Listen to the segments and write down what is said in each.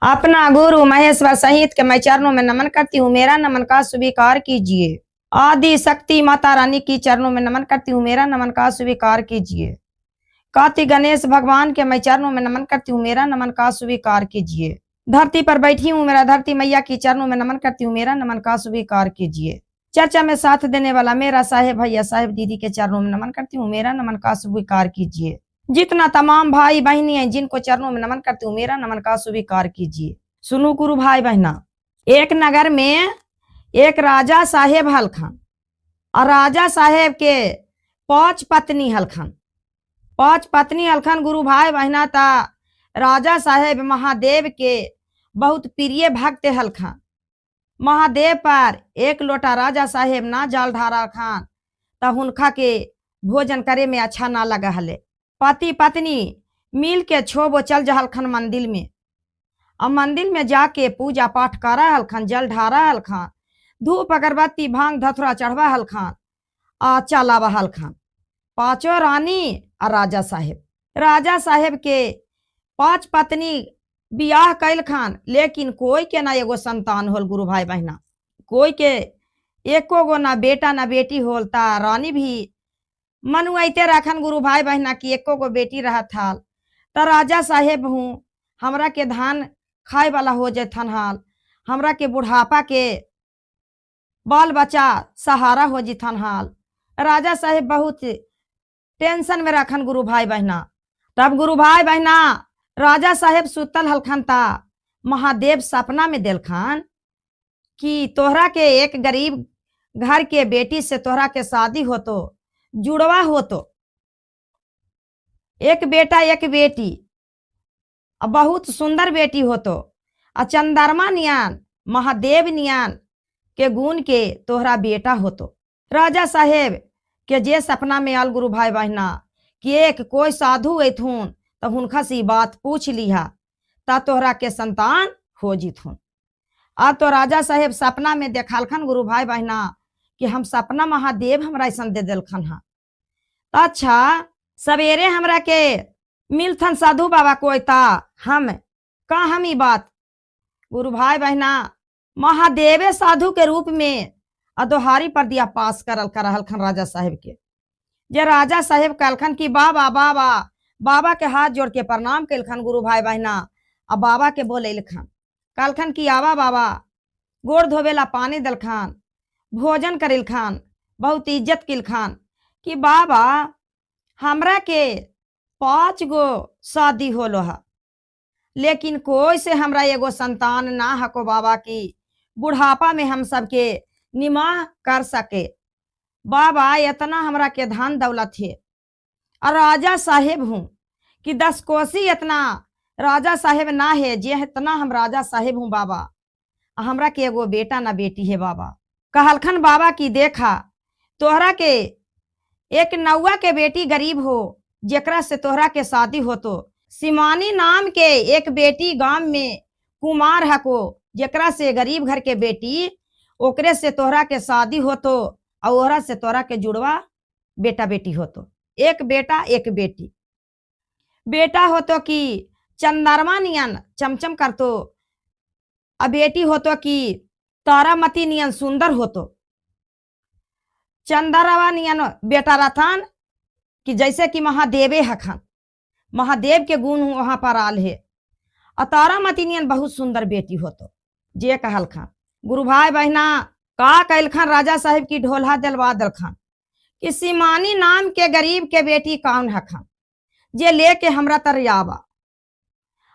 अपना गुरु महेश्वर सहित के मैं चरणों में नमन करती हूँ, मेरा नमन का स्वीकार कीजिए। आदि शक्ति माता रानी की चरणों में नमन करती हूँ, मेरा नमन का स्वीकार कीजिए। कार्तिक गणेश भगवान के मैं चरणों में नमन करती हूँ, मेरा नमन का स्वीकार कीजिए। धरती पर बैठी हूँ, मेरा धरती मैया की चरणों में नमन करती हूँ, मेरा नमन का स्वीकार कीजिए। चर्चा में साथ देने वाला मेरा साहेब भैया साहेब दीदी के चरणों में नमन करती हूँ, मेरा नमन का स्वीकार कीजिए। जितना तमाम भाई बहनी हैं जिनको चरणों में नमन करती हूँ, मेरा नमन का स्वीकार कीजिए। सुनो गुरु भाई बहना, एक नगर में एक राजा साहेब हलखन और राजा साहेब के 5 पत्नी हलखन। 5 पत्नी हलखन गुरु भाई बहना। ता राजा साहेब महादेव के बहुत प्रिय भक्त हलखन। महादेव पर एक लोटा राजा साहेब ना जल ढारा खान ता हुनका के भोजन करे में अच्छा ना लगा हले। पति पत्नी मिल के छोबो चल जहलखन मंदिर में। अब मंदिर में जाके पूजा पाठ करा हलखन, जल ढारा हलखन, धूप अगरबत्ती भांग धथुरा चढ़वा हलखन आ चलावा हलखन। 5 रानी और राजा साहेब। राजा साहेब के 5 पत्नी बियाह कैल खान, लेकिन कोई के ना एगो संतान होल गुरु भाई बहना। कोई के एको गो ना बेटा ना बेटी होल। ता रानी भी मनुआते रखन गुरु भाई बहना की एको गो बेटी रहत हाल। ता राजा साहेब हूँ, हमरा के धान खाए वाला हो जथन हाल, हमरा के बुढ़ापा के बाल बच्चा सहारा हो जिथन हाल। राजा साहेब बहुत टेंशन में रखन गुरु भाई बहना। तब गुरु भाई बहना राजा साहेब सुतल हलखन ता महादेव सपना में दिलखन कि तोहरा के एक गरीब घर के बेटी से तोहरा के शादी हो तो जुड़वा हो तो एक बेटा एक बेटी, बहुत सुंदर बेटी हो तो चंद्रमा नियान महादेव नियान के गुण के तोहरा बेटा हो तो। राजा साहेब के जे सपना में आल गुरु भाई बहना कि एक कोई साधु अथुन तो हुनका से बात पूछ लिहा ता तोहरा के संतान हो जिथुन। आ तो राजा साहेब सपना में देखलखन गुरु भाई बहना कि हम सपना महादेव हमरा ऐसा दे दिलखन हा। अच्छा सवेरे हमरा के मिलथन साधु बाबा कोई ता हम ई बात गुरु भाई बहना महादेवे साधु के रूप में अदोहारी पर दिया पास करहलखन राजा साहेब के। जे राजा साहेब कहलखन कि बाबा बाबा बाबा के हाथ जोड़ के प्रणाम कलखन गुरु भाई बहना। अब बाबा के बोलेलखन, कहलखन कि आवा बाबा, गोड़ धोवेला पानी दलखन, भोजन करिलखन, बहुत इज्जत किलखन कि बाबा हमरा के 5 गो शादी होलो है, लेकिन कोई से हमरा एगो संतान ना हको बाबा की बुढ़ापा में हम सबके निमाह कर सके। बाबा इतना हमरा के धन दौलत है और राजा साहेब हूँ कि 10 कोसी इतना राजा साहेब ना है जे इतना हम राजा साहेब हूँ बाबा। हमरा के एगो बेटा ना बेटी है बाबा। कहलखन बाबा की देखा तोहरा के एक नौवा के बेटी गरीब हो जेकरा से तोहरा के शादी हो तो सिमानी नाम के एक बेटी गांव में कुमार हको जेकरा से गरीब घर के बेटी ओकरे से तोहरा के शादी हो तो और ओहरा से तोहरा के जुड़वा बेटा बेटी हो तो एक बेटा एक बेटी। बेटा हो तो कि चंद्रमा नियन चमचम कर तो अब बेटी हो तो कि तारामती नियन सुंदर हो तो। चंद्रवा नियन बेटा रथन कि जैसे कि महादेवे हखन, महादेव के गुण वहां पर आल है। और तारामती नियन बहुत सुंदर बेटी हो तो जे कहलखन। गुरु भाई बहना का कहलखन राजा साहेब की ढोलहा दिलवा दलखन कि सिमानी नाम के गरीब के बेटी कौन हखन जे लेके हमरा तर आवा।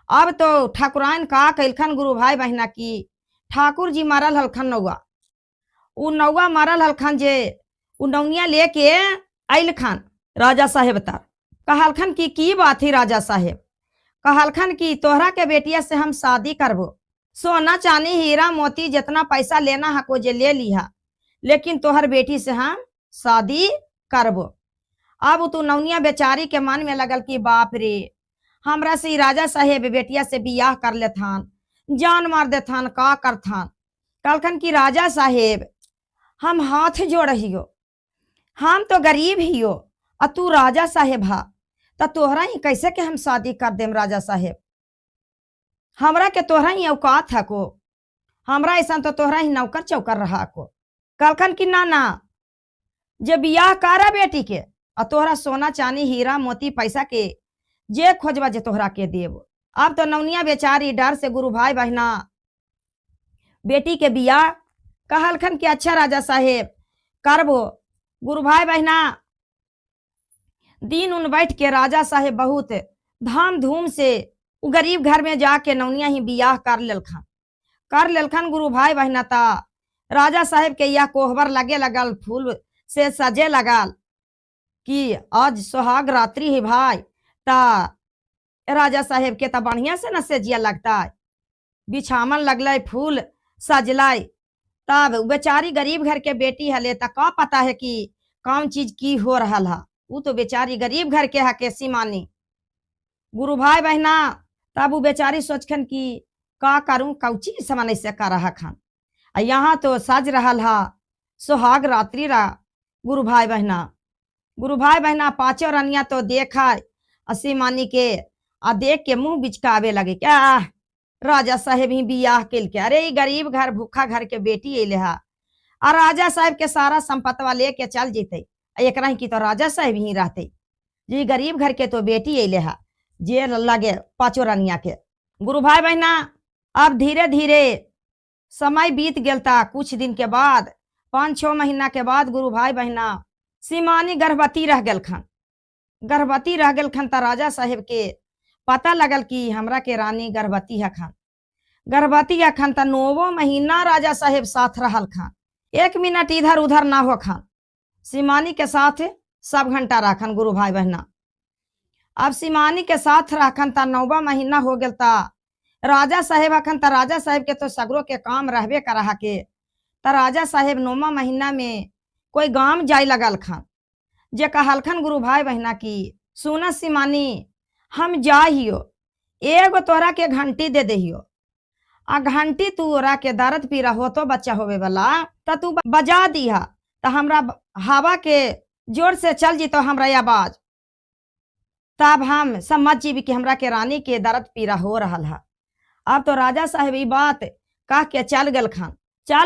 अब तो ठाकुरान का कहलखन गुरु भाई बहना की ठाकुर जी मरल हलखन नौवा, उ नौवा मरल हलखन जे उ नौनिया लेके अइलखन राजा साहेब तर। कहलखन की बात ही राजा साहेब? कहलखन की तोहरा के बेटिया से हम शादी करबो, सोना चांदी हीरा मोती जितना पैसा लेना हको जे ले लिहा, लेकिन तोहर बेटी से हम शादी करबो। अब तू नौनिया बेचारी के मन में लगल कि बाप रे हमरा से राजा साहेब बेटिया से बियाह कर लेथान, जान मार देथान, का करथान। कहलखन कि राजा साहेब हम हाथ जोड़ हियो, हम तो गरीब हियो और तू राजा साहेब हा, तो तोहरा ही कैसे के हम शादी कर देम राजा साहेब। हमरा के तोहरा ही औकात है को, हमरा ऐसा तो तोहरा ही नौकर चौकर रहा को। कहलखन कि ना ना, जे बियाह करा बेटी के और तोहरा सोना चांदी हीरा मोती पैसा के जे खोजबा जे तोहरा के देव। अब तो नौनिया बेचारी डर से गुरु भाई बहना बेटी के बियाह कहलखन कि अच्छा राजा साहेब करबो। गुरु भाई बहना दिन उन बैठ के राजा साहेब बहुत धाम धूम से उ गरीब घर में जाके नौनिया ही बियाह कर लेलखन गुरु भाई बहना। ता राजा साहेब के यह कोहबर लगे लगल, फूल से सजे लगल कि आज सुहाग रात्रि है भाई। ता राजा साहेब के ता बढ़िया से न सेजिया लगता है, बिछामन लगल, फूल सजलाई। तब बेचारी गरीब घर के बेटी हले, ता का पता है कि कौन चीज की हो रहा है। वो तो बेचारी गरीब घर के हके सीमानी। गुरु भाई बहना तब वो बेचारी सोचखन कि का करूं, कौची समान से कर रहा खान। यहाँ तो सज रहा सुहाग रात्रि रा। गुरु भाई बहना पाँचों रनिया तो देखा सीमानी के आ देख के मुंह बिचकावे लगे, क्या राजा साहेब ही बियाह के क्या, अरे ये गरीब घर भूखा घर के बेटी अले हा और राजा साहेब के सारा संपत्तवा लेके चल जीते, एक रही की तो राजा साहेब ही रहते। जी गरीब घर के तो बेटी अले हा जे लगे पाँचों रनिया के। गुरु भाई बहना अब धीरे धीरे समय बीत गेलता। कुछ दिन के बाद 5-6 महीना के बाद गुरु भाई बहना सीमानी गर्भवती रह गेलखन। त राजा साहेब के पता लगल कि हमरा के रानी गर्भवती है खान। त 9 महीना राजा साहेब साथ रहल खान, 1 मिनट इधर उधर ना हो खान, सीमानी के साथ सब घंटा राखन। गुरु भाई बहना अब सीमानी के साथ राखन त 9वां महीना हो गेल। ता राजा साहेब अखन त राजा साहेब के तो सगरों के काम रहबे करहा के। त राजा साहेब 9वां महीना में कोई गांव जाय लगल खान, जे कहलखन गुरु भाई बहना की सुन सीमानी हम जाहियो, एगो तोरा के घंटी दे देहियो, आ घंटी तोरा के दर्द पीरा हो तो बच्चा होवे वाला त तू बजा दिहा, त हमरा हवा के जोर से चल जी तो हमरा आवाज, तब हम समझ जीवी कि हमरा के रानी के दर्द पीरा हो रहा है। अब तो राजा साहेब ई बात कह के चल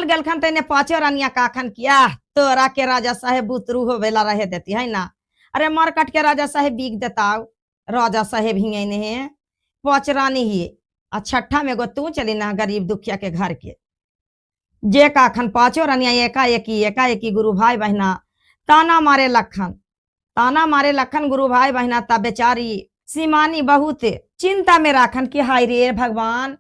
गलखन तेने 5 रानिया काखन किया तोरा के राजा साहेब बुतरू हो वेला रहे देती है ना, अरे मार कट के राजा साहेब बीग देता। राजा साहेब ही ने 5 रानी ही आ 6ठा में गो तू चली ना गरीब दुखिया के घर के। जे काखन 5 रानिया एकाएकी गुरु भाई बहना ताना मारे लखन गुरु भाई बहना। तब बेचारी सीमानी बहुत चिंता में राखन कि हाय रे भगवान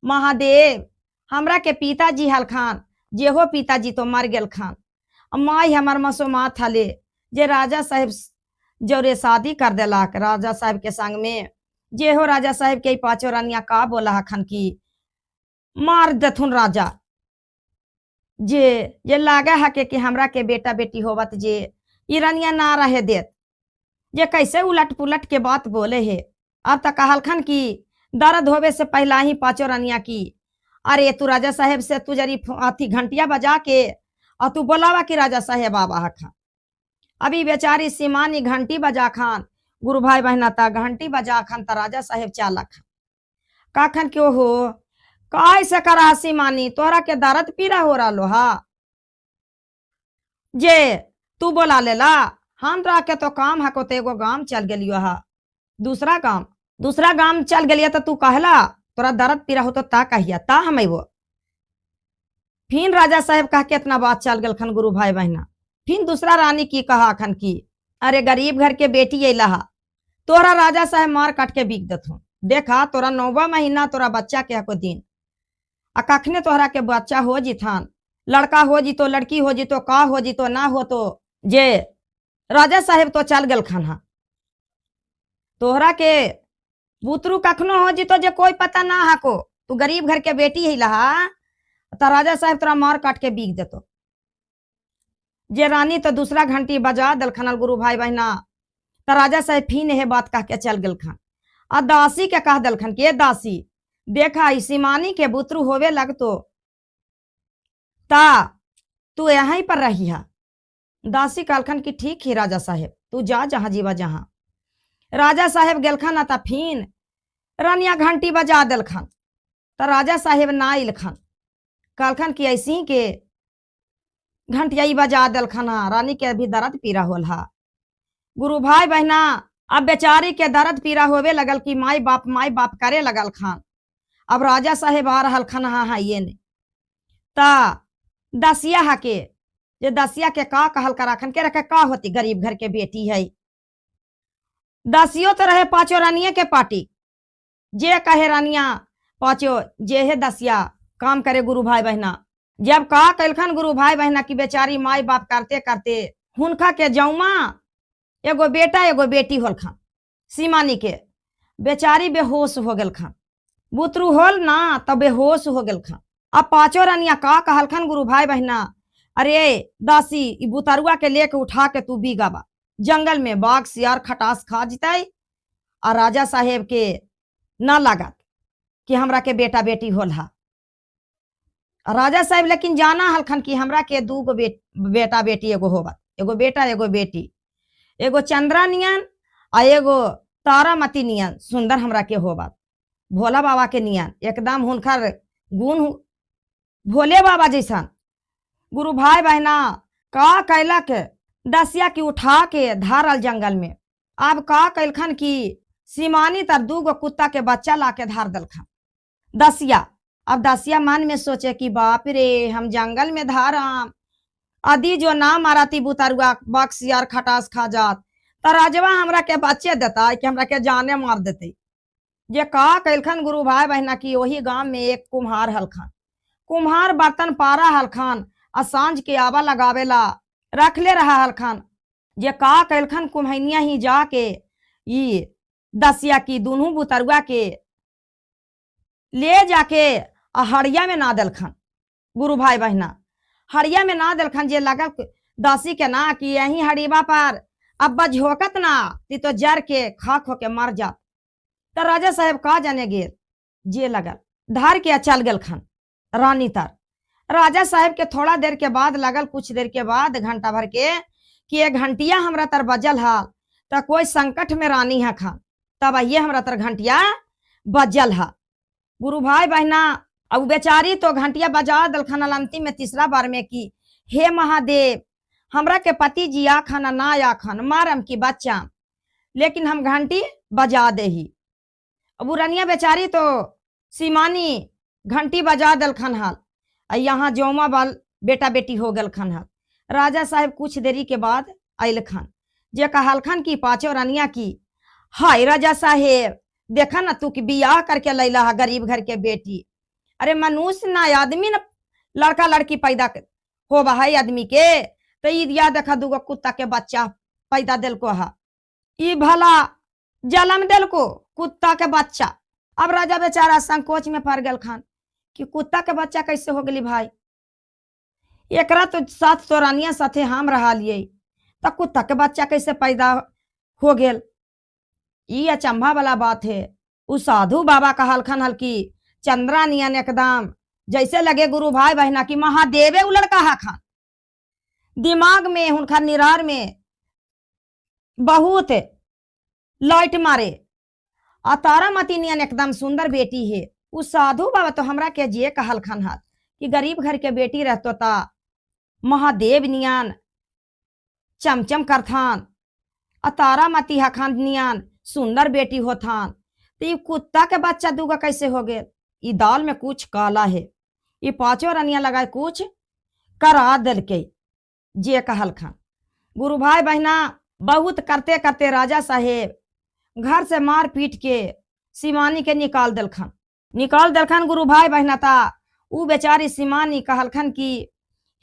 महादेव, हमरा के पिताजी हलखान, जे हो पिताजी तो मर गेल खान, माई हमर मसोमात हले जे राजा साहेब जोरे शादी कर देलाक राजा साहेब के संग में। जे हो राजा साहेब के 5 रानिया का बोला हखन की मार देथुन राजा, जे लागे हके कि हमरा के बेटा बेटी होवत जे ई रानिया ना रहे देत, जे कैसे उलट पुलट के बात बोले है। अब तक कहलखन की दर्द होवे से पहला ही 5 रानिया की अरे तू राजा साहेब से तू जरी अथी घंटिया बजा के और तू बोलावा कि राजा साहेब आवा हखन। अभी बेचारी सीमानी घंटी बजा खान गुरु भाई बहना ता घंटी बजा खान त राजा साहेब चाला खान काखन क्यों हो कैसे करा सीमानी तोहरा के दर्द पीरा हो रहा लोहा, जे तू बोला लेला हम तोरा के तो काम हको तो एगो गांव चल गेलियो हा, दूसरा गांव चल गेलिया तो तू कहला तोरा दर्द पीरा हो तो ता कहिया ता हम वो। फिर राजा साहेब कह के इतना बात चल गलखन गुरु भाई बहना। फिर दूसरा रानी की कहा खन की अरे गरीब घर के बेटी अला तोरा राजा साहेब मार काट के बीक देथुन, देखा तोरा 9वां महीना तोरा बच्चा के हको दिन आ कखने तोहरा के बच्चा हो जीथान, लड़का हो जी तो लड़की हो जी तो का हो जी तो ना हो तो जे राजा साहेब तो चल गल खान हा तोहरा के बुतरू कखनो हो जी तो जे कोई पता ना हको, तू गरीब घर के बेटी है लहा तो राजा साहेब तोरा मार काट के बीक देतो। जे रानी तो दूसरा घंटी बजा दल खनल गुरु भाई बहना तो राजा साहेब फिर यह बात कह के चल गल खान आ दासी के कह दल खन के दासी देखा सीमानी के बुतरू होवे लगतो ता तू यहीं पर रही है। दासी कहलखन की ठीक ही राजा साहेब तू जा जहां जीवा जहां। राजा साहेब गेलखन ता फिन रानिया घंटी बजा दलखन तो राजा साहेब ना इलखन, कहलखन कि ऐसी के घंटियाई बजा दलखन हा, रानी के अभी दर्द पीरा होल हा। गुरु भाई बहना अब बेचारी के दर्द पीरा होवे लगल कि माई बाप करे लगल खान। अब राजा साहेब आ रहल खन हा ये ने ता दसिया हा के जे दसिया के का कहल कराखन के रखे का होती, गरीब घर के बेटी है। दसियो तो रहे पांचों रानिया के पार्टी, जे कहे रानिया पांचों जे है दसिया काम करे गुरु भाई बहना। जब का कैलखन गुरु भाई बहना की बेचारी माई बाप करते करते हुनका के जौमा एगो बेटा एगो बेटी होल खान। सीमानी के बेचारी बेहोश हो गल खान, बुतरू होल ना तो बेहोश हो गल खान। अब पांचों रानिया का कहल खन गुरु भाई बहना, अरे दासी ई बुतरुआ के लेके उठा के तू बीगाबा, जंगल में बाघ सियार खटास खा जिताई। और राजा साहेब के न लागत कि हमरा के बेटा बेटी होल हा। राजा साहेब लेकिन जाना हलखन कि हमरा के दूगो बेटा बेटी एगो होबा, एगो बेटा एगो बेटी, एगो चंद्रा नियन आ एगो तारामती नियन सुंदर हमरा के होबा। भोला बाबा के नियन एकदम हुनकर गुण भोले बाबा जैसा। गुरु भाई बहना का कैलक दसिया की उठा के धारल जंगल में। अब का कैलखन कि सीमानी तर दूगो कुत्ता के बच्चा ला के धार दलखन दसिया। अब दसिया मन में सोचे कि बाप रे हम जंगल में धाराम, अदी जो ना माराती बुतरुआ बाघ सियार खटास खा जात तो राजवा हमरा के बच्चे देता कि हमरा के जाने मार देते। जे का कैलखन गुरु भाई बहना की वही गांव में एक कुम्हार हलखन, कुम्हार बर्तन पारा हलखन आ सांझ के आवा लगावेला रखले रहा हलखन। जे का कैलखन कुम्हैनिया ही जाके ये दसिया की दोनों बुतरुआ के ले जाके हड़िया में ना दलखन। गुरु भाई बहना हड़िया में ना दलखन, जे लगल दासी के ना कि यही हड़ीबा पर अब्बा झोंकत ना ती तो जर के खाक होके मर जात। तो राजा साहेब का जाने गेल, जे लगल धार के चल गल खन रानी तर। राजा साहेब के थोड़ा देर के बाद लगल, कुछ देर के बाद घंटा भर के कि एक घंटिया हमरा तर बजल हाल तो कोई संकट में रानी है खान, तब ये हमरा तर घंटिया बजल हा। गुरु भाई बहना अब बेचारी तो घंटिया बजा दलखन अलमती में तीसरा बार में कि हे महादेव हमरा के पति जी आखन ना आखन मारम की बच्चा, लेकिन हम घंटी बजा दे ही। अब रनिया बेचारी तो सीमानी घंटी बजा दलखन हाल, यहाँ जोमा बाल बेटा बेटी हो गल खन हाल। राजा साहेब कुछ देरी के बाद आयल खन, जे कहलखन की पांचों रानिया की हाय राजा साहेब देखा ना तू कि बियाह करके लैला है गरीब घर के बेटी। अरे मनुष्य ना आदमी ना लड़का लड़की पैदा होबा है आदमी के, तो ईदिया देखा दूगो कुत्ता के बच्चा पैदा दिलको हा, ई भला जन्म दिलको कुत्ता के बच्चा। अब राजा बेचारा संकोच में पड़ गल खान कि कुत्ता के बच्चा कैसे हो गली भाई, एकरा तो साथ तो रानिया साथे हम रहा लिए तो कुत्ता के बच्चा कैसे पैदा हो गेल। ई अचंभा वाला बात है। उस साधु बाबा का हलखन हल्की चंद्रा नियन एकदम जैसे लगे गुरु भाई बहना की महादेवे उ लड़का हा खान। दिमाग में उनका निरार में बहुत लाइट मारे आ तारामती नियन एकदम सुंदर बेटी है। उस साधु बाबा तो हमरा के जे कहल खन हाथ कि गरीब घर के बेटी रहतो ता महादेव नियन चमचम करथान आ तारामती हखान नियन सुंदर बेटी होथान, तो ये कुत्ता के बच्चा दूगा कैसे हो गए। ये दाल में कुछ काला है। ये पांचों रनिया लगाए कुछ करा दल के जे कहल खान। गुरु भाई बहना बहुत करते करते राजा साहेब घर से मार पीट के सीमानी के निकाल दलखन गुरु भाई बहना ता उ बेचारी सीमानी कहलखन की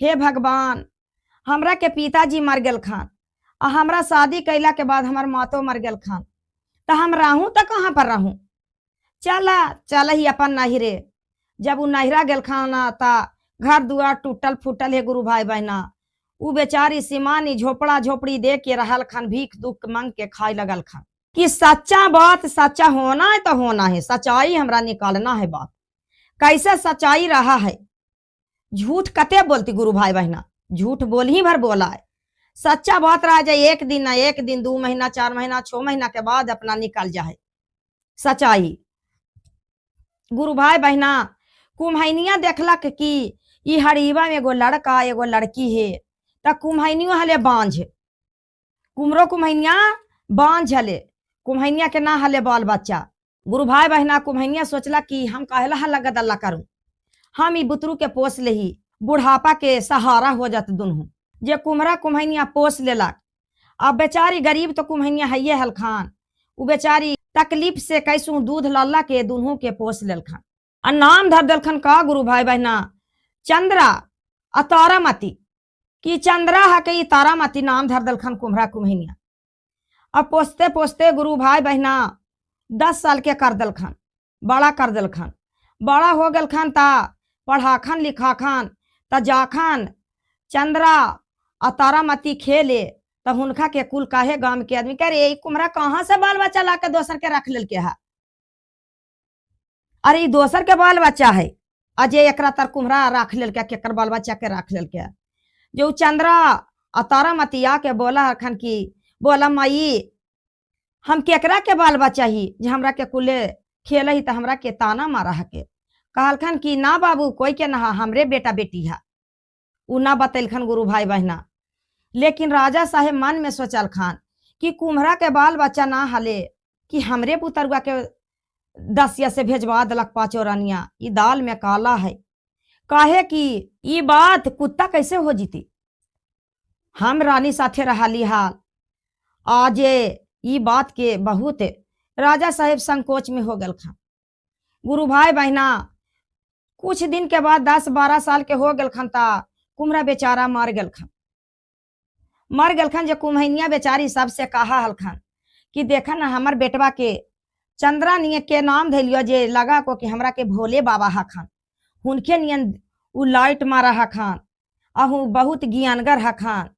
हे भगवान हमरा के पिताजी मर गल खान आ हमरा शादी कैला के बाद हमार मातो मर गल खान, तो हम रहूं तो कहाँ पर रहूं। चला ही अपन नहिरे। जब उ नहिरा गल खाना ता घर दुआर टूटल फूटल है गुरु भाई बहना। उ बेचारी सीमानी झोपड़ा झोपड़ी दे के रहल खान, भीख दुख मांग के खाए लगल खान। कि सच्चा बात सच्चा होना है तो होना है, सच्चाई हमरा निकालना है बात कैसे सच्चाई रहा है। झूठ कते बोलती गुरु भाई बहना, झूठ बोल ही भर बोला है। सच्चा बात रह जाए एक दिन ना एक दिन 2 महीना 4 महीना 6 महीना के बाद अपना निकल जाए सच्चाई। गुरु भाई बहना कुम्हैनिया देखलक कि ई हड़ीवा में एगो लड़का एगो लड़की है, त कुम्हैनियो हले बांझ, कुमरो कुम्हैनिया बांझ हले, कुम्हैनिया के ना हले बाल बच्चा। गुरु भाई बहना कुम्हैनिया सोचला कि हम काहेला हल्ला गदल्ला करूं, हम ई बुतरू के पोस लेही, बुढ़ापा के सहारा हो जात दुनू। जे कुम्हरा कुम्हैनिया पोस लेलक, अब बेचारी गरीब तो कुम्हैनिया है हलखान, उ बेचारी तकलीफ से कैसू दूध लल्ला के दुनू के पोस लेलखन। आ नाम धर देलखन का गुरु भाई बहना, चंद्रा आ तारामती, कि चंद्रा है के तारामती नाम धर देलखन कुम्हरा कुम्हैनिया। अब पोसते पोसते गुरु भाई बहना 10 साल के कर देलखन, बड़ा कर देलखन, बड़ा हो गलखन ता पढ़ाखन लिखाखन, त जाखन चंद्रा आ तारामती खेले त हुनका के कुल काहे गांव के आदमी कह रे कुम्हरा कहाँ से बाल बच्चा ला के दोसर के रख लेल के है, अरे ई दोसर के बाल बच्चा है, अजय एकरा तर कुम्हरा रख लेल के, केकर बाल बच्चा के रख लेल के। जो चंद्रा आ तारामती आके बोला हखन की बोला माई हम केकरा के बाल बच्चा ही जे हमरा के कुले खेल ही त हमरा के ताना मारा हके। कहलखन कि ना बाबू कोई के ना, हमरे बेटा बेटी है, उ ना बतैलखन गुरु भाई बहना। लेकिन राजा साहेब मन में सोचल खान कि कुम्हरा के बाल बच्चा ना हले कि हमरे पुतरुआ के 10 से भेजवा दलक 5 रानिया, ई दाल में काला है, काहे कि ई बात कुत्ता कैसे हो जीती, हम रानी साथे रहाली हाल। आजे ई बात के बहुत राजा साहेब संकोच में हो गल खान। गुरु भाई बहना कुछ दिन के बाद 10-12 साल के हो गल खन ता कुम्हरा बेचारा मर गल खन। मर गल खन जो कुम्हैनिया बेचारी सबसे कहा हलखन कि देखा ना हमर बेटवा के चंद्रा निये के नाम धैलियो जे लगा को कि हमरा के भोले बाबा हखन, हुनके नियन उ लाइट मारा हखन, अहू बहुत ज्ञानगर हखन।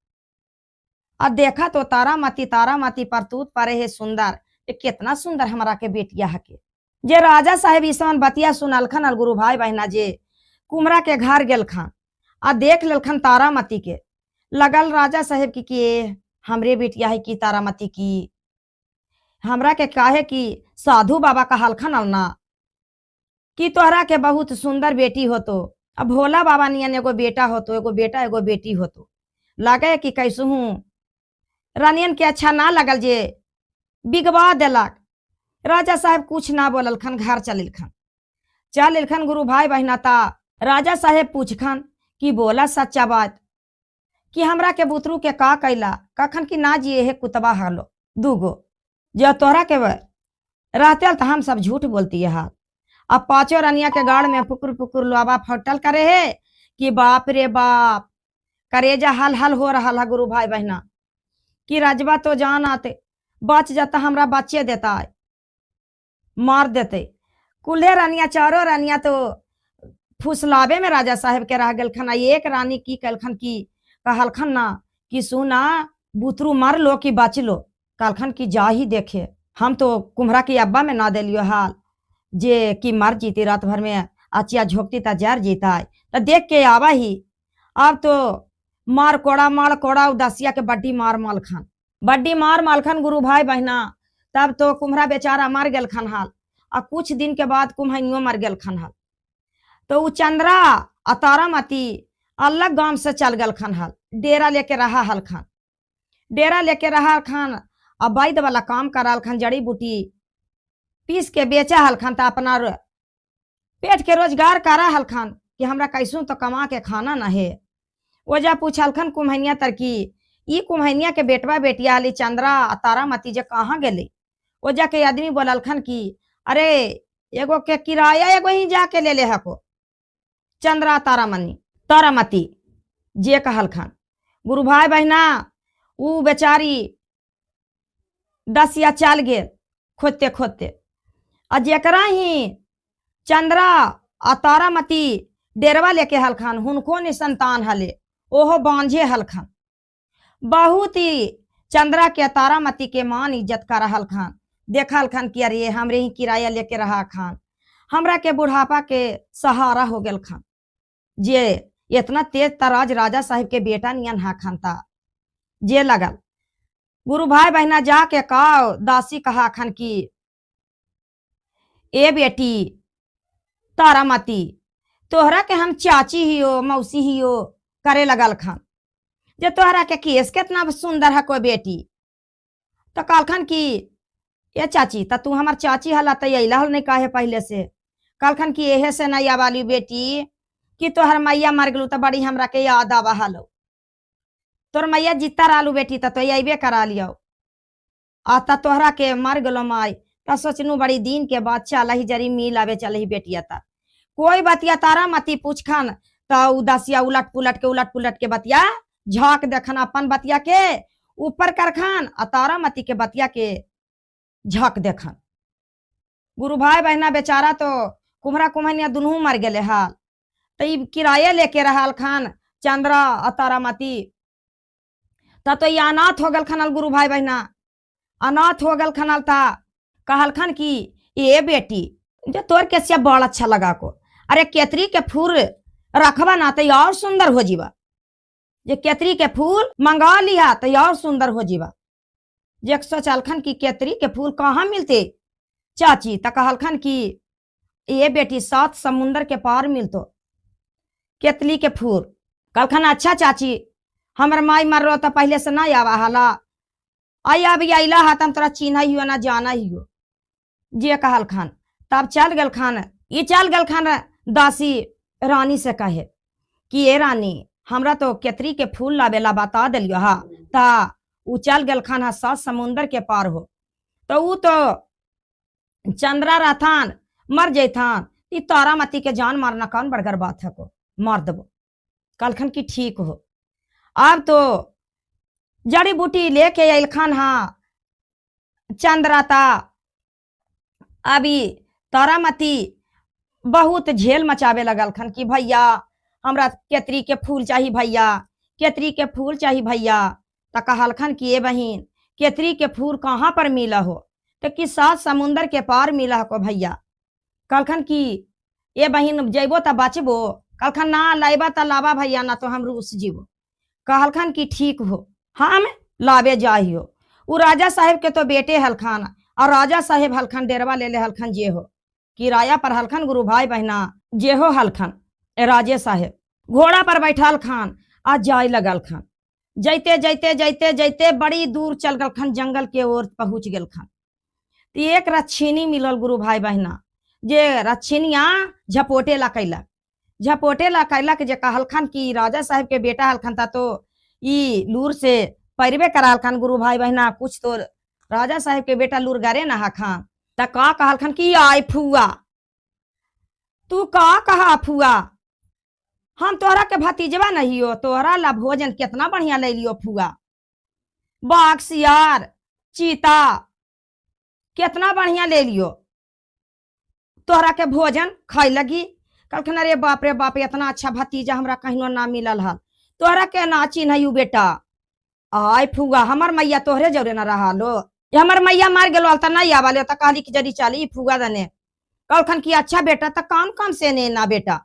अब देखा तो तारामती परतूत परे है सुंदर, कितना सुंदर हमरा के बेटिया हके। जे राजा साहेब ईसन बतिया सुनलखन अल गुरु भाई बहना जे कुम्हरा के घर गेलखन आ देख लेलखन तारामती के, लगल राजा साहेब की हमरे बेटिया है की तारामती की, हमरा के काहे कि साधु बाबा कहलखन अलना कि तोहरा के बहुत सुंदर बेटी हो, तो अब भोला बाबा नियन एगो बेटा हो, तो एगो बेटा एगो बेटी हो, तो लगे कि कैसू रानियन के अच्छा ना लगल जे बिगवा देलक। राजा साहेब कुछ ना बोललखन, घर चलिलखन गुरु भाई बहना। ता राजा साहेब पूछखन कि बोला सच्चा बात कि हमरा के बुतरू के का कैला, कखन कि ना जिए है कुतबा हलो दूगो, जो तोहरा के रहते तो हम सब झूठ बोलती है हाथ। अब 5 रानिया के गाड़ में पुकुर पुकुर लोबा फटल करे है कि बाप रे बाप, करेजा हल हल हो रहा है गुरु भाई बहना कि राजबा तो जान आते बच जाता, हमरा बच्चे देता है, मार देते। कुल्हे रानिया 4 रानिया तो फुसलाबे में राजा साहेब के रह गलखन। एक रानी की कलखन की कहलखन ना कि सुना बुतरू मर लो कि बच लो, कहलखन की जा ही देखे, हम तो कुम्हरा की अब्बा में ना दिलियो हाल जे कि मर जीती, रात भर में अचिया झोंकती ता जर जीता है, तो देख के आवा ही। अब तो मार कोड़ा उदासिया के बड्डी मार मालखन गुरु भाई बहना। तब तो कुम्हरा बेचारा मर गल खन हाल, और कुछ दिन के बाद कुम्हैनियो मर गल खन हाल। तो उ चंद्रा आ तारामती अलग गांव से चल गल खन हाल, डेरा लेके रहा हल खान, डेरा लेके रहा खान। अब वैद्य वाला काम कराल खान, जड़ी बूटी पीस के बेचा हल खान, तो अपना पेट के रोजगार करा हल खान कि हमरा कैसू तो कमा के खाना न है। ओजा पूछल खन कुम्हैनिया तरकी ई कुम्हैनिया के बेटवा बेटिया हली चंद्रा तारामती जे कहाँ गेली। ओजा के आदमी बोलल खन की अरे एगो के किराया एगो ही जाके ले हको, चंद्रा तारामती जे कहल खन। गुरु भाई बहना उ बेचारी 10 चल गेल खोजते खोजते, आ जेकरा ही चंद्रा आ तारामती डेरवा लेके हलखन, हुनको ने संतान हले, ओहो बांझे हलखन। बहुत ही चंद्रा के तारामती के मान इज्जत कर हलखन, देखल खन कि अरे हमरे ही किराया लेके रहा खान, हमरा के बुढ़ापा के सहारा हो गल खान। जे इतना तेज तराज राजा साहिब के बेटा नियन हा खान था जे लगल। गुरु भाई बहना जाके का दासी कहा खन की ए बेटी तारामती तोहरा के हम चाची ही हो मौसी ही हो करे लगल खान जे तोहरा के केस कितना सुंदर है कोई बेटी। तो कहलखन की ये चाची त तू हमार चाची हला त अला हल नहीं काहे पहले से। कहलखन की एहे से नहीं आवाली बेटी कि तोहर मैया मर गलू तो बड़ी हमरा के याद आवा हलो। तोर मैया जीता रहलू बेटी तो अबे करा लियो आता तोहरा के मर गलो माई त सोचनू बड़ी दिन के बाद चल ही जरी मिल आवे चल ही बेटिया ता कोई बतिया तारामती पूछ खान तो उदासिया उलट पुलट के बतिया झाक देखन अपन बतिया के ऊपर कर खान आ तारामती के बतिया के झाक देखन। गुरु भाई बहना बेचारा तो कुम्हरा कुम्हनिया दुनू मर गए हाल तो किराए लेके रहल खान चंद्रा आ तारामती तो ये अनाथ हो गल खनल। गुरु भाई बहना अनाथ हो गल खनल था कहलखन की ये बेटी जो तोर केसिया बड़ अच्छा लगा को अरे केतरी के फूल रखबा ना तो और सुंदर हो जीवा। जे केतरी के फूल मंगा लिया तो और सुंदर हो जीवा। जे सोचलखन की केतरी के फूल कहाँ मिलते चाची तो कहलखन की ये बेटी 7 समुंदर के पार मिलतो केतली के फूल। कहलखन अच्छा चाची हमर माई मर रो तो पहले से ना आवा हला आई अभी अला हा तम तोरा चिन्ह ही हो ना जाना ही हो। जे कहलखन तब चल गल खान ये चल गल खान दासी रानी से कहे कि ये रानी हमरा तो केतरी के फूल लावेला बता दिलियो हा ता उ चल गल खान हा 7 समुंदर के पार हो तो उ तो चंद्रा रहथान मर जैथान ई तारामती के जान मारना कौन बड़गर बात है को मार देबो। कहलखन की ठीक हो। अब तो जड़ी बूटी लेके अलखन हा चंद्रा ता अभी तारामती बहुत झेल मचावे लगल खन कि भैया हमरा केतरी के फूल चाहिए भैया केतरी के फूल चाहिए भैया। तो कहलखन कि ये बहिन केतरी के फूल कहाँ पर मिला हो तो कि 7 समुंदर के पार मिला को भैया। कहलखन कि ये बहिन जेबो तो बचबो। कहलखन ना लाइबा तो लावा भैया ना तो हम रूस जीवो। कहलखन कि ठीक हो हम लावे जाहियो। उ राजा साहेब के तो बेटे हलखन और राजा साहेब हलखन डेरवा ले ले हलखन जे हो किराया पर हलखन। गुरु भाई बहना जे हो हलखन राजे साहेब घोड़ा पर बैठल खान आज जाय लगल खान जैते जैते जैते जैते बड़ी दूर चल गल खान जंगल के ओर पहुंच गल खान। तो एक रच्छिनी मिलल गुरु भाई बहना जे रच्छिनिया झपोटे ला कैलक जे कहलखन कि राजा साहेब के बेटा हलखन था तो ई लूर से पैरवे कराल खान। गुरु भाई बहना कुछ तो राजा साहेब के बेटा लूर गारे ना हा खान त का कहलखन कि आय फुआ तू का कहा फुआ हम तोहरा के भतीजवा नहीं हो तोहरा ला भोजन कितना बढ़िया ले लियो फुआ बाघ सियार चीता कितना बढ़िया ले लियो तोहरा के भोजन खाई लगी। कहलखन अरे बाप रे बाप इतना अच्छा भतीजा हमरा कहीं ना मिलल हल तोहरा के ना चिन्हयू बेटा। आय फुआ हमर मैया तोहरे जौरे न रहा लो हमर मैया मार गेलो त नहीं आवाले त कहली कि जरी चली फुआ दने। कहलखन कि अच्छा बेटा त काम काम से ने ना बेटा।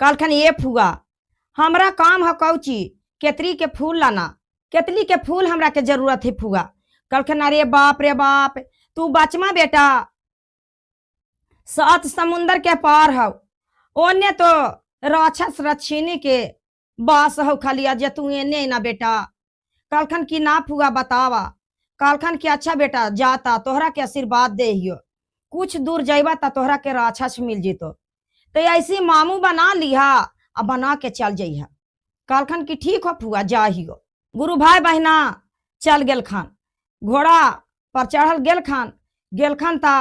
कहलखन ये फुआ हमरा काम है कौची केतरी के फूल लाना केतली के फूल हमरा के जरूरत है फुआ। कहलखन अरे बाप रे बाप तू बचमा बेटा 7 समुंदर के पार हो ओने तो राक्षस रच्छिनी के बास हो खलिया जे तू एने ना बेटा। कहलखन कि ना फुआ बतावा। कहलखन कि अच्छा बेटा जाता तोहरा के आशीर्वाद दे हियो कुछ दूर जाइबा ता तोहरा के राक्षस मिल जीतो तो ऐसी मामू बना लिहा अब बना के चल जइहा। कहलखन कि ठीक हो फुआ जाहियो। गुरु भाई बहना चल गेल खान घोड़ा पर चढ़ल गेल खान ता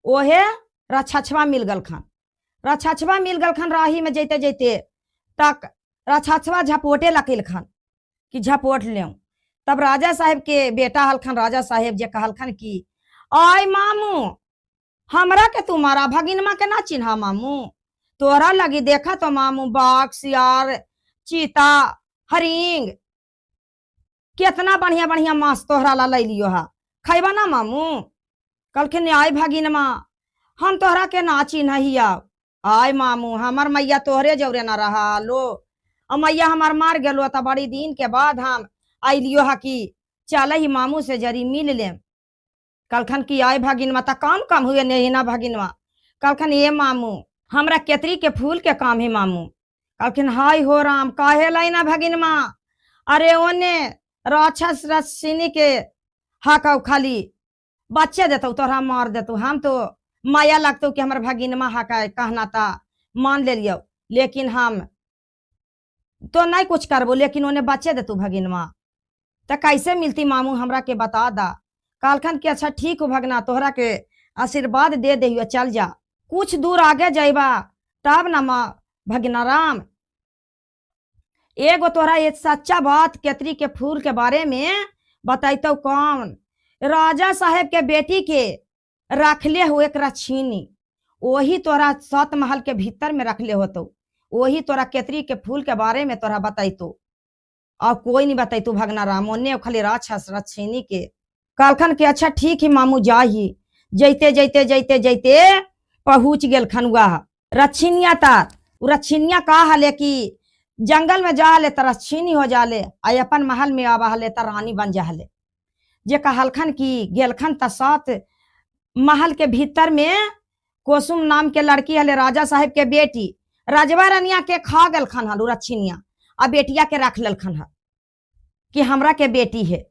ओहे रछछवा मिल गल खान राही में जैते जैते तक रछछवा झपोटे लकिल खान कि झपोट ले। तब राजा साहेब के बेटा हलखन राजा साहेब जे कहलखन कि आय मामू हमरा के तुम्हारा भगिनमा के ना चिन्हा मामू तोरा लगी देखा तो मामू बाघ सियार चीता हरिंग कितना बढ़िया बढ़िया मांस तोहरा ला ले लियो हा खैबा ना मामू। कहलखिन आय भगिनमा हम तोहरा के ना चिन्हिया। आय मामू हमर मैया तोहरे जौरे ना रहा लो मैया हमार मार गेलो त बड़ी दिन के बाद हम आइलियो हा कि चल ही मामू से जरी मिल ले। कहलखन कि आय भगिनवा त काम हुए नहीं ना भगिनवा। कहलखन ये मामू हमरा केतरी के फूल के काम है मामू। कहलखिन हाय हो राम काहे लाइना भगिन माँ, अरे ओने राक्षस रसिनी के हाकौ खाली बच्चे देतौ तोरा मार देतौ, हम तो माया लगतौ कि हमर भगिनमा हाका कहना था मान ले लियो, लेकिन हम तो नहीं कुछ करबो, लेकिन उन्हें बच्चे देतौ भगिनमा तो कैसे मिलती मामू हमरा के बता दा। कहलखन कि अच्छा ठीक हो भगना, तोहरा के आशीर्वाद दे दे चल जा, कुछ दूर आगे जाइबा तब न माँ भगिना राम एगो तोहरा ये सच्चा बात केतरी के फूल के बारे में बताइतो। कौन राजा साहेब के बेटी के रखले हुए रछीनी, वही तोरा 7 महल के भीतर में रखले होतो, वही तोरा केतरी के फूल के बारे में तोरा बताइतो, और कोई नहीं बताइतो भगना राम, ओने खाली राक्षस रछीनी के। कहलखन कि अच्छा ठीक है मामू जाही। जैते जैते जैते जैते पहुंच गेल खनुआ रछीनिया तार, रछीनिया का हले कि जंगल में जा ले तो रछीनी हो जाले, अपन महल में आवा हले तो रानी बन जाले। जे कहलखन कि गेलखन त 7 महल के भीतर में कोसुम नाम के लड़की हले राजा साहेब के बेटी, राजवा रानिया के खा गलखन हलू रछीनिया, आ बेटिया के रख ललखन है कि हमरा के बेटी है।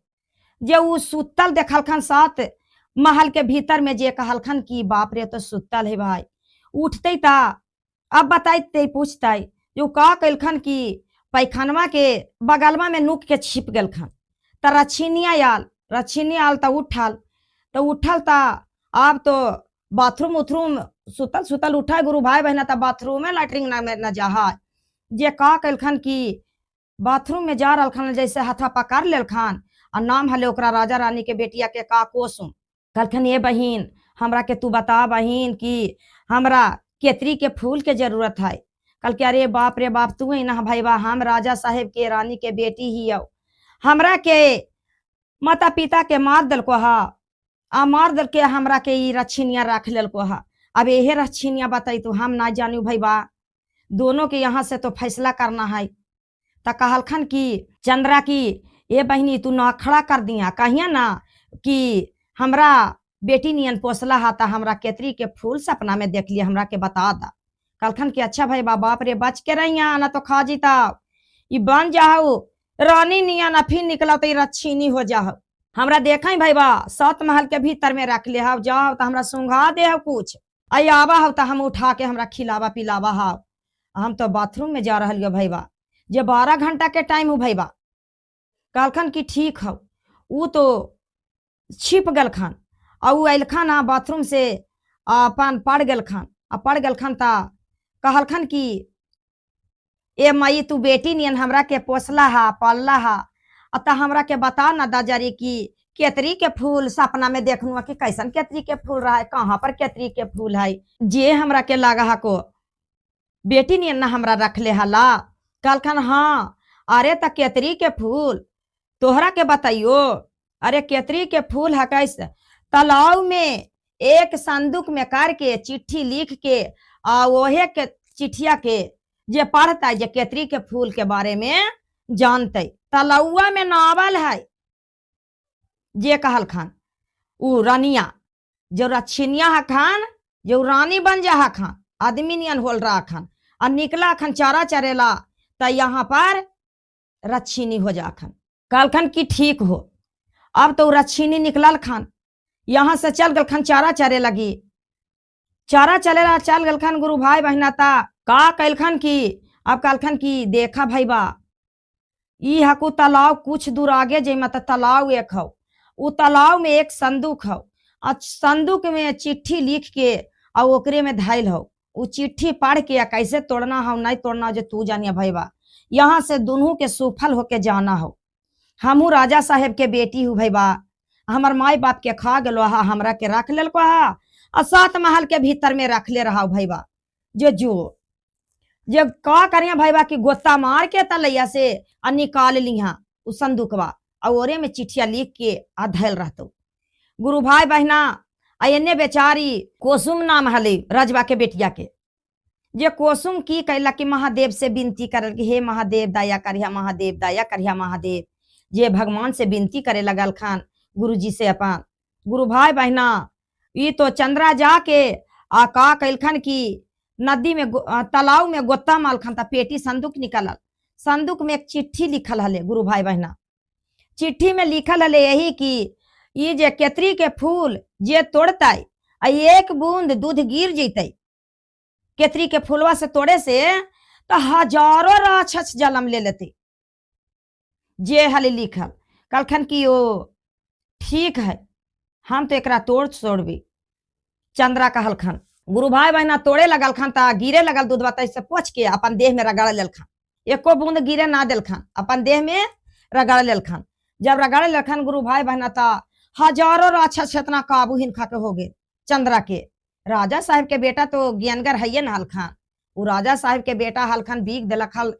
जे उ सुतल देखलखन 7 महल के भीतर में, जे कहलखन कि बाप रे तो सुतल है भाई, उठते ता अब बताइते पूछते जो का कैलखन कि पैखानवा के बगलवा में नुक के छिप गलखन, त रछीनिया आल तो उठल ता अब तो बाथरूम उथरूम सुतल सुतल उठा गुरु भाई बहना त बाथरूम में लैट्रिन न जा। जे का कैलखन कि बाथरूम में जा रहलखन, जैसे हथा पकड़ लेलखन, और नाम हले ओकरा राजा रानी के बेटिया के का कोसुम। कहलखन ये बहिन हमरा के तू बता बहिन कि हमरा केतरी के फूल के जरूरत है। कल के अरे बाप रे बाप तू ही ना भाई बा, हम राजा साहेब के रानी के बेटी ही हो, हमरा के माता पिता के मार दल को हा, आ मार दल के हमरा के ई रछीनिया रख लेल को हा। अब यही रछीनिया बताई तो हम ना जानू भाई बा, दोनों के यहाँ से तो फैसला करना है। त कहलखन कि चंद्रा की ये बहनी तू ना खड़ा कर दिया, कहिया ना कि हमरा बेटी नियन पोसला हा, ता हमरा केतरी के फूल सपना में देख लिया, हमरा के बता दा। कहलखन कि अच्छा भाई बा, बाप रे बच के रहिया ना तो खा जीता, ई बन जाओ रानी नियन, फिर निकला तो रछीनी हो जाओ। हमरा देखा भाई बा 7 महल के भीतर में रख ले हाव, जाओ तो हमरा सुंघा दे हो कुछ, आई आवा हो तो हम उठा के हमरा खिलावा पिलावा हाव। हम तो बाथरूम में जा रहा भाई बा, जे 12 घंटा के टाइम हो भाई बा। कहलखन कि ठीक हो, ऊ तो छिप गलखन, और अलखन बाथरूम से अपन पड़ गलखन ता कहलखन कि ए माई तू बेटी नियन हमरा के पोसला हा पालला हा, अतः हमरा के बता ना दाजारी कि केतरी के फूल सपना में देखनुआ कि कैसन केतरी के फूल रहा है, कहाँ पर केतरी के फूल है, जे हमरा के लगा हा को बेटी नियन ना हमरा रख ले हला। कहलखन हाँ अरे त केतरी के फूल तोहरा के बताइयो, अरे केतरी के फूल है कैसे, तालाब में एक संदूक में करके चिट्ठी लिख के, आ वहे के चिट्ठिया के जे पढ़ता जे केतरी के फूल के बारे में जानते, तलौआ में नावल है। जे कहल खान उ रानिया जो रछिनिया है खान, जो रानी बन जा खान, आदमी नियन होल रहा खान, और निकला खान चारा चरेला तो यहाँ पर रछीनी हो जा खान। कहलखन कि ठीक हो, अब तो रछीनी निकलल खान, यहाँ से चल गल खान चारा चरे लगी, चारा चलेला चल गल खान गुरु भाई बहना ता का कैलखन की, अब कहलखन की देखा भाई बा ई हकू तालाब कुछ दूर आगे जेमा त तालाब एक हो, उ तालाब में एक संदूक हो, संदूक में चिट्ठी लिख के और ओकरे में धैल हो, उ चिट्ठी पढ़ के कैसे तोड़ना हो नहीं तोड़ना जो तू जानिया भाई बा, यहाँ से दोनों के सुफल होके जाना हो। हमू राजा साहेब के बेटी हूँ भाई बा, हमार माई बाप के खा गलो हा, हमरा के रख लेल को हा, और 7 महल के भीतर में रख ले रहा भाई बा। जो जब का करिया भाई बा कि गोता मार के तलैया से आ निकाल लिहा उ संदूकवा, और ओरे में चिट्ठिया लिख के आ धैल रहतो। गुरु भाई बहना एने बेचारी कोसुम नाम हले रजवा के बेटिया के, जे कोसुम की कैला कि महादेव से विनती करल कि हे महादेव दया करिया, महादेव दया करिया महादेव, जे भगवान से विनती करे लगल खान गुरु जी से अपन। गुरु भाई बहना ई तो चंद्रा जाके आ का कैलखन की नदी में तालाब में गोत्ता मालखन ता पेटी संदूक निकलल। संदूक में एक चिट्ठी लिखल हले गुरु भाई बहना। चिट्ठी में लिखल हले यही कि ये जे केतरी के फूल जे तोड़ताई आ एक बूंद दूध गिर जैतई केतरी के फूलवा से तोड़े से तो हजारों राक्षस जन्म ले लेते। जे हले लिखल कलखन की ओ ठीक है हम तो एकरा तोड़ छोड़बी। चंद्रा कहलखन गुरु भाई बहना तोड़े लगल खन ता गिरे लगल दूधवा तैसे पोछ के अपन देह में रगड़ लेलखन। एको बूंद गिरे ना देलखन, अपन देह में रगड़ लेलखन। जब रगड़ लेलखन गुरु भाई बहना ता हजारों राक्षस इतना काबू हिनका के हो गए। चंद्रा के राजा साहब के बेटा तो ज्ञानगर है न हलखन। वो राजा साहब के बेटा हलखन बीग दिलक हल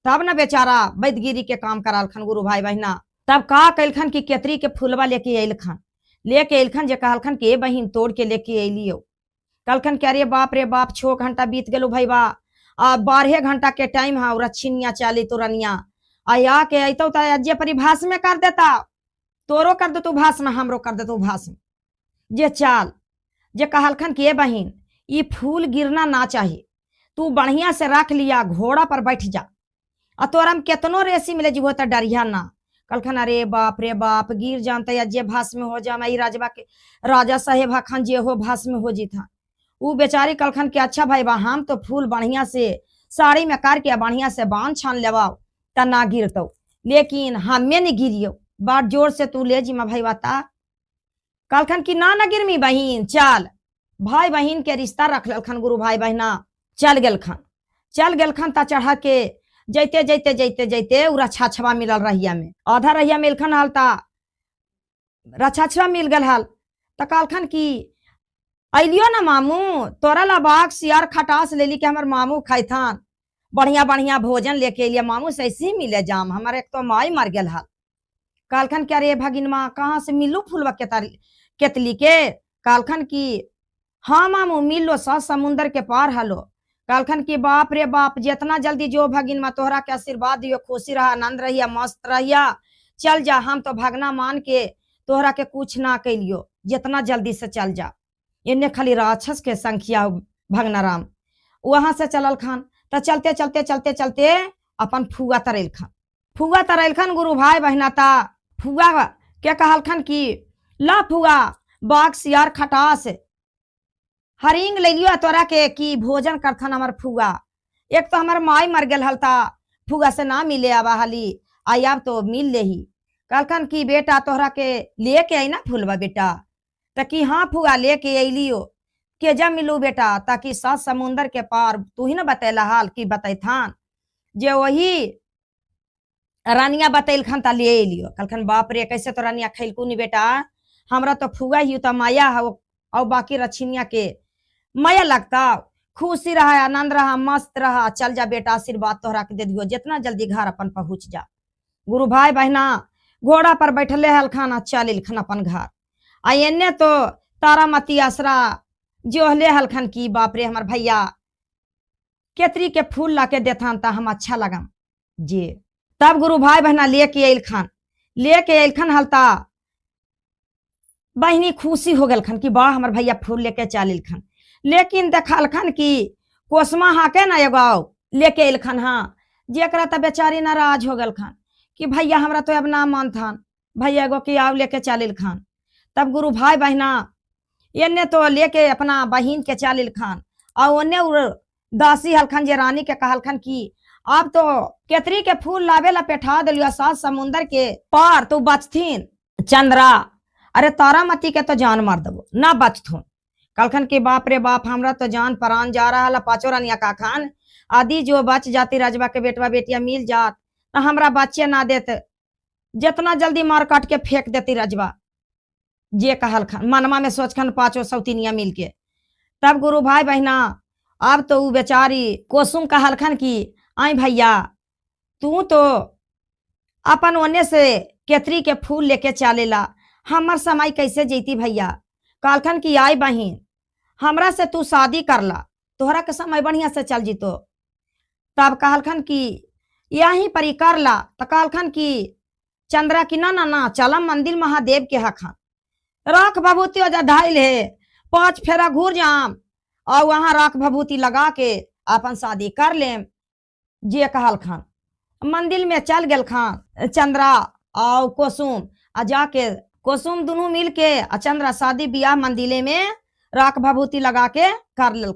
तब न बेचारा वैदगिरी के काम करालखन गुरु भाई बहना। तब का कैलखन की केतरी के फूलवा लेके अइलखन। लेके अइलखन जे कहलखन के बहिन तोड़ के लेके अइलियो। कलखन के अरे बाप रे बाप 6 घंटा बीत गेलो भैया आ 12 घंटा के टाइम है और छिनिया चाली तुरनिया आया के अतो तो जे परिभाष में कर देता तोरो कर दे तू भाष में हमरो कर दे तू भाष में। जे चाल जे कहलखन के बहिन ये फूल गिरना ना चाहिए, तू बढ़िया से रख लिया घोड़ा पर बैठ जा आ तोरम केतनो रेसी मिले जीवो तो डरिया ना। कलखन अरे बाप रे बाप गिर जानता या जे भाष में हो जा मैं राजबा के राजा साहेब हखन जे हो भाष में हो जीता। वो बेचारी कलखन के अच्छा भाई बा हम तो फूल बढ़िया से साड़ी में करके बढ़िया से बांध छान लेवाओ ता ना गिरतो, लेकिन हमें नहीं गिरियो बात जोर से तू ले जी मा भाई बता। कलखन की ना गिरमी बहिन चल। भाई बहिन के रिश्ता रख लखन गुरु भाई बहना। चल गेलखन ता चढ़ा के जैते जैते जैते जैते उ रछाछवा मिलल रहिया में। आधा रहिया मिलखन हल ता रछाछवा मिल गल हल ता कलखन की अलियो ना मामू तोरा ला बाग सियार खटास ले ली के हमर मामू खाइथान बढ़िया बढ़िया भोजन लेके अलिया मामू से ऐसे ही मिले जाम हमार एक तो माई मर गल हल। कालखन के अरे भगिनमा कहाँ से मिलू फूलवा केतली के। कालखन की हाँ मामू मिलो 7 समुंदर के पार हलो। कालखन की बाप रे बाप जितना जल्दी जो भगिनमा तोहरा के आशीर्वाद दियो खुशी रहा आनंद रहिया मस्त रहिया चल जा हम तो भगना मान के तोहरा के कुछ ना कैलियो जितना जल्दी से चल जा। इन्हें खाली राक्षस के संख्या भगना राम वहां से चलल खान तो चलते चलते चलते चलते अपन फुआ तरल खान गुरु भाई बहना ता फुआ के कहलखन की ला फुआ बाग सियार खटास हरिंग ले लियो तोरा के की भोजन करथन हमार फुआ। एक तो हमार माई मर गल हल ता फुआ से ना मिले आवा हली आई अब तो मिल ले ही। कहलखन की बेटा तोहरा के लेके आई ना फूलवा बेटा ताकि हाँ फुआ लेके अलियो के जब मिलू बेटा ताकि 7 समुंदर के पार तू ही ना बतैला हाल की बतैथान जे वही रानिया बतैलखन ता ले लियो। कहलखन बाप रे कैसे तो रानिया खैलकू नहीं बेटा हमरा तो फुआ ही तो माया है और बाकी रछिनिया के माया लगता खुशी रहा आनंद रहा मस्त रहा चल जा बेटा आशीर्वाद तोहरा के दे दियो जितना जल्दी घर अपन पहुंच जा। गुरु भाई बहना घोड़ा पर बैठले हलखन चलिलखन अपन घर आ एने तो तारामती आसरा जोहले हलखन की बाप रे हमार भैया केतरी के फूल ला के देथान ता हम अच्छा लगम जे। तब गुरु भाई बहना लेके अइलखन हलता बहनी खुशी हो गलखन कि वाह हमार भैया फूल लेके चलिलखन। लेकिन देखलखन की कोसमा हाके ना एगो लेके अइलखन हाँ जेकरा त बेचारी नाराज हो गलखन कि भैया हमरा तो अब ना मानथान भैया एगो के आव लेके चलिलखन। तब गुरु भाई बहना एने तो लेके अपना बहिन के चलिलखन और ओने दासी हलखन जे रानी के कहलखन की अब तो केतरी के फूल लावे ला पेठा दिलियो 7 समुंदर के पार तो बचथिन चंद्रा अरे तारामती के तो जान मार दबो ना बचथुन। कहलखन के बाप रे बाप हमरा तो जान प्राण जा रहा ला 5 रानिया का खान आदि जो बच जाती राजबा के बेटवा बेटिया मिल जात तो हमरा बच्चे ना देते जितना जल्दी मार काट के फेंक देती राजबा जे कहलखन मनमा में सोचखन 5 सौतिनिया मिल के। तब गुरु भाई बहना अब तो वो बेचारी कोसुम कहलखन की आई भैया तू तो अपन ओने से केतरी के फूल लेके चलेला हमर समय कैसे जीती भैया। कहलखन की आई बहिन हमरा से तू शादी करला तोहरा के समय बढ़िया से चल जीतो। तब कहलखन की यही परी करला तो कहलखन की चंद्रा की ना ना ना चलम मंदिर महादेव के हखन रख बबूती ढाइल है 5 फेरा घूर जाम और वहां राख भभूति लगा के अपन शादी कर लेम जे कहल खान। मंदिर में चल गेल खान चंद्रा और कुसुम आ जाके कुसुम दोनों मिल के चंद्रा शादी बियाह मंदिले में राख भभूति लगा के कर लेल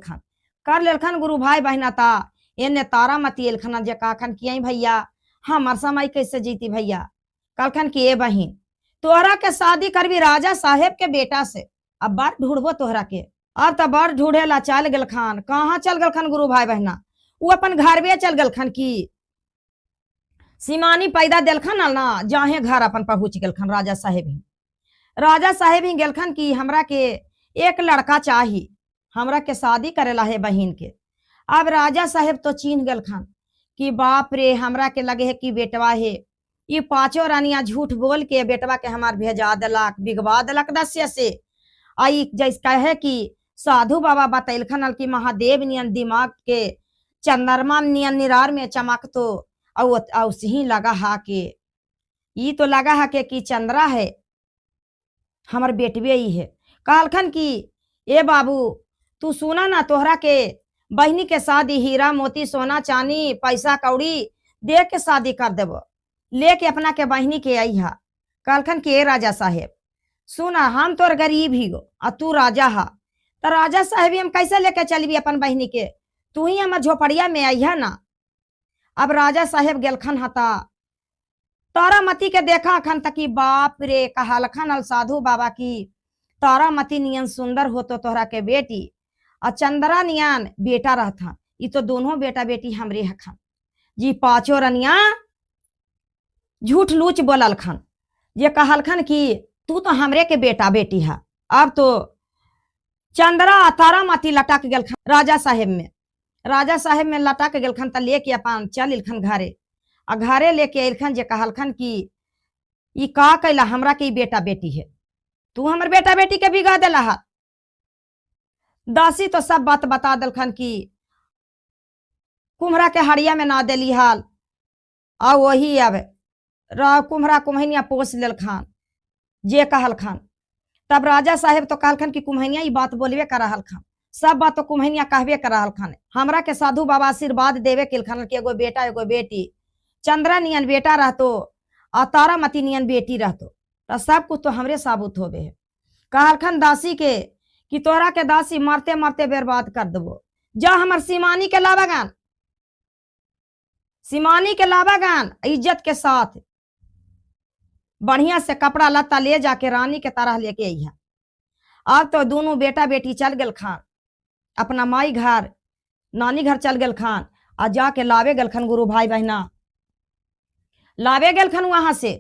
खान गुरु भाई बहना ता एने तारामती एलखन जे काखन किया भैया हमार समय कैसे जीती भैया। कलखन की ए बहिन तोहरा के शादी करबी राजा साहेब के बेटा से, अब बार ढूंढबो तोहरा के। अब तो बड़ ढूंढे ला चल गेल खान। कहाँ चल गल खान गुरु भाई बहना? वो अपन घर में चल गल खान की सीमानी पैदा दिलखन ना जाहे घर अपन पहुंच गल खान। राजा साहेब ही गेलखन की हमरा के एक लड़का चाहिए, हमरा के शादी करेला है बहन के। अब राजा साहेब तो चीन गल खान कि बाप रे हमरा के लगे है कि बेटवा है। ये पांचों रानियां झूठ बोल के बेटवा के हमार भेजा दलक बिगवा दलक दस्य से। आई जैस कहे कि साधु बाबा बतैलखन कि महादेव नियन दिमाग के चंद्रमा नियन निरार में चमक तो औसही लगा हा के ये तो लगा हा के कि चंद्रा है हमार बेटवे ही है। कहलखन कि ए बाबू तू सुना ना तोहरा के बहनी के शादी हीरा मोती सोना चांदी पैसा कौड़ी दे के शादी कर देव, लेके अपना के बहनी के आई हा। कहलखन कि ए राजा साहेब सुना हम तोर गरीब ही हो और तू राजा हा, तो राजा साहेब हम कैसे लेके चलबी अपन बहनी के? तू ही हमार झोपड़िया में आई है ना। अब राजा साहेब गेलखन हता तारामती के देखा खन तकी बाप रे कहलखन अल साधु बाबा की तारामती नियन सुंदर हो तो तोहरा के बेटी और चंद्रा नियन बेटा रहता। ये तो दोनों बेटा बेटी हमरे हखन जी। पांचों रनिया झूठ लूच बोलल खन जे कहलखन कि तू तो हमरे के बेटा बेटी है। अब तो चंद्रा तारामती लटक गेलखन राजा साहेब में लटक गेलखन त लेके अपन चल इलखन घरे। आ घरे लेके अलखन जे कहलखन कि ई का कैला हमरा के बेटा बेटी है, तू हमर बेटा बेटी के बिगा देला है। दासी तो सब बात बता दलखन कि कुम्हरा के हड़िया में ना देली हाल आ वही अब कुम्हरा कुम्हनिया पोस लेल खान जे कहल खान। तब राजा साहेब तो कहलखन कि कुम्हनिया ई बात बोलबे कर रहल खान, सब बात तो कुम्हनिया कहबे कर रहल खान। हमरा के साधु बाबा आशीर्वाद देवे के खान कि एगो बेटा एगो बेटी, चंद्रा नियन बेटा रहतो और तारामती नियन बेटी रहतो, तो सब कुछ तो हमरे साबुत होबे है। कहलखन दासी के कि तोरा के दासी मरते मरते बर्बाद कर देबो। जा हमर सीमानी के लावागान इज्जत के साथ बढ़िया से कपड़ा लत्ता ले जाके रानी के तरह लेके आई है। अब तो दोनों बेटा बेटी चल गल खान अपना माई घर नानी घर चल गल खान और जाके लावे गल खान गुरु भाई बहना लावे गल खान वहां से।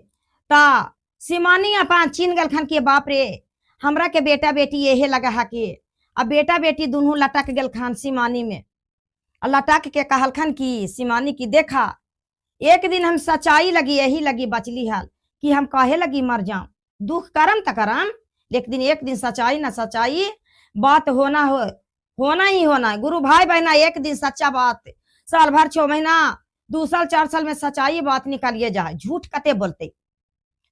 ता सीमानी अपन चीन गल खान के बाप रे हमरा के बेटा बेटी यही लगा है कि अब बेटा बेटी दोनों लटक गल खान सीमानी में। लटक के कहलखन की सीमानी की देखा एक दिन हम सच्चाई लगी यही लगी बचली हाल कि हम काहे लगी मर जाऊं। दुख करम त करम लेकिन एक दिन सच्चाई ना सच्चाई बात होना ही होना। गुरु भाई बहना एक दिन सच्चा बात साल भर 6 महीना 2 साल 4 साल में सच्चाई बात निकालिए जाए। झूठ कते बोलते,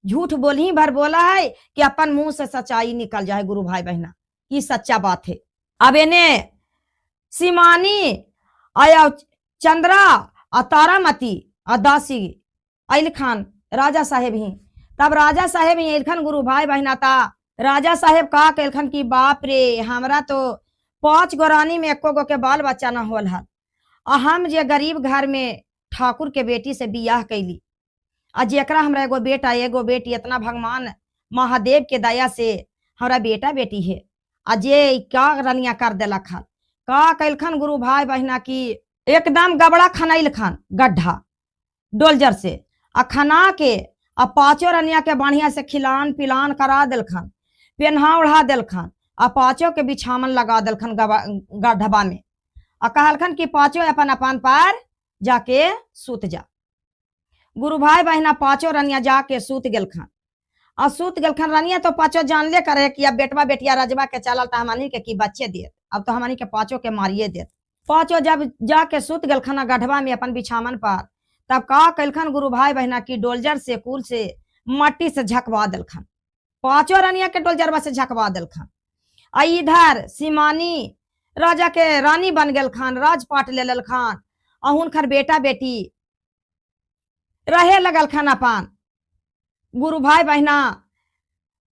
झूठ बोल ही भर बोला है कि अपन मुंह से सच्चाई निकल जाए। गुरु भाई बहना ये सच्चा बात है। अब इन्हें सीमानी आया चंद्रा और तारामती और दासी अल खान राजा साहेब ही। तब राजा साहेब ही एलखन गुरु भाई बहना ता राजा साहेब का कहलखन की बाप रे हमरा तो 5 गो रानी में 1 गो के बाल बच्चा न होल हल। हम जे गरीब घर में ठाकुर के बेटी से बियाह कैली आ जेकरा हमरा एगो बेटा एगो बेटी इतना भगवान महादेव के दया से हमरा बेटा बेटी है आ जे क्या रनिया कर देलक हन। का कैलखन गुरु भाई बहना की एकदम गबड़ा खनैल खान गड्ढा डोलजर से आ खना के आ 5 रनिया के बढ़िया से खिलान पिलान करा दिलखन पेन्हा उड़ा दिलखन आ 5 के बिछावन लगा दिलखन गड्ढबा में आ कहलखन कि 5 अपन अपन पर जाके सूत जा। गुरु भाई बहना 5 रनिया जाके सूत गेलखन आ सूत गेलखन। रनिया तो 5 जानले करे कि अब बेटवा बेटिया रजबा के चलल तो हमनी के की बच्चे देत, अब तो हमनी के 5 के मारिए देत। 5 जब जाके सूत गेलखन गढ़वा में अपन बिछावन पर तब का कैलखन गुरु भाई बहना की डोलजर से कुल से मट्टी से झकवा दिलखन। 5 रनिया के डोलजरवा से झकवा दिलखन। आ इधर सीमानी राजा के रानी बन गल खान, राजपाट ले लल खान। और हुनकर बेटा बेटी रहे लगल खान अपन। गुरु भाई बहना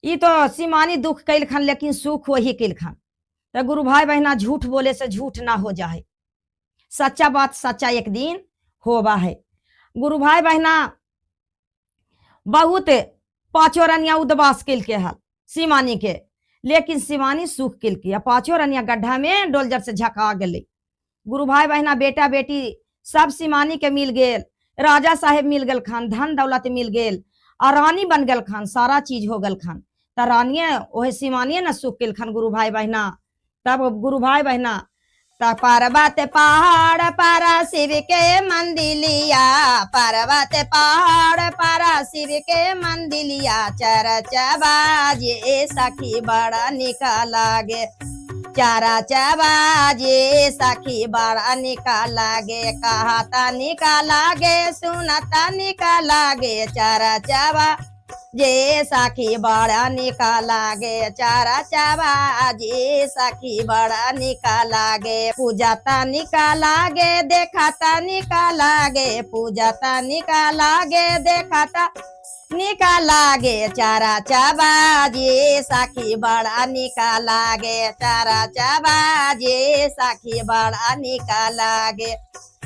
ये तो सीमानी दुख कैल खान, लेकिन सुख वही कैल खान। तो गुरु भाई बहना झूठ बोले से झूठ ना हो जाए, सच्चा बात सच्चा एक दिन होबा है। गुरु भाई बहना बहुत पांचों रनिया उदबास कैल के हल सीमानी के, लेकिन सीमानी सुख कैल के। पांचों रनिया गड्ढा में डोलजर से झका गए। गुरु भाई बहना बेटा बेटी सब सीमानी के मिल गेल, राजा साहेब मिल गल खान, धन दौलत मिल गेल, और रानी बन गल खान, सारा चीज हो गल खान। त रानिये ओहे सीमानिये न सुख कैल खान गुरु भाई बहना। तब गुरु भाई बहना पर्वत पहाड़ पर शिव के मंदिलिया, पर्वत पहाड़ पर शिव के मंदिलिया, चरचा बाजे सखी बड़ा निका लागे, चरचा बाजे सखी बड़ा निका लागे, कहता निका लागे सुनता निका लागे, चरचा बाजे सखी बड़ा निका लागे, चरचा बाजे सखी बड़ा निका लागे, पूजाता निका लागे देखाता निका लागे, पूजाता निका लागे देखाता निका लागे, चरचा बाजे सखी बड़ा निका लागे, चरचा बाजे सखी बड़ा निका लागे।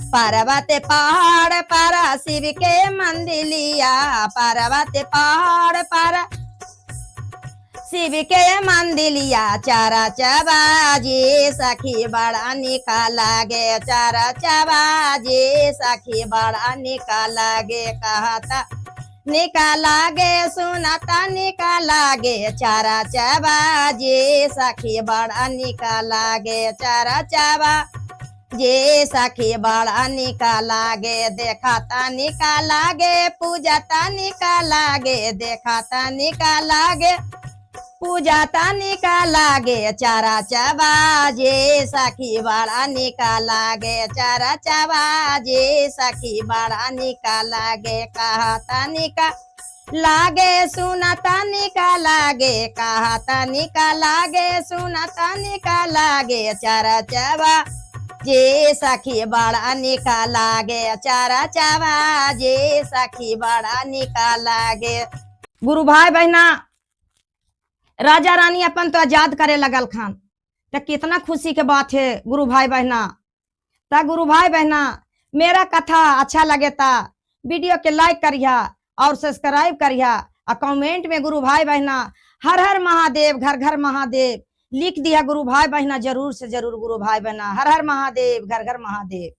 पर्वत पहाड़ पर शिव के मंदिलिया, पर्वत पहाड़ पर शिव के मंदिलिया, चरचा बाजे सखी बड़ा निका लागे, चरचा बाजे सखी बड़ा निका लागे, कहता निका लागे सुनता निका लागे, चरचा बाजे सखी बड़ा निका लागे, चरचा बाजे सखी बड़ा निका लागे, देखाता निका लागे पूजाता निका लागे, देखाता निका लागे पूजाता निका लागे, चरचा बाजे सखी बड़ा निका लागे, चरचा बाजे सखी बड़ा निका लागे, कहता निका लागे सुनता निका लागे, कहता निका लागे सुनता निका लागे, चरचा बाजे सखी बड़ा निका लागे, चरचा बाजे सखी बड़ा निका लागे। गुरु भाई बहना राजा रानी अपन तो आजाद करे लगल खान, तो कितना खुशी के बात है गुरु भाई बहना। ता गुरु भाई बहना मेरा कथा अच्छा लगे ता वीडियो के लाइक करिया और सब्सक्राइब करिया, और कमेंट में गुरु भाई बहना हर हर महादेव घर घर महादेव लिख दिया गुरु भाई बहना, जरूर से जरूर गुरु भाई बहना हर हर महादेव घर घर महादेव।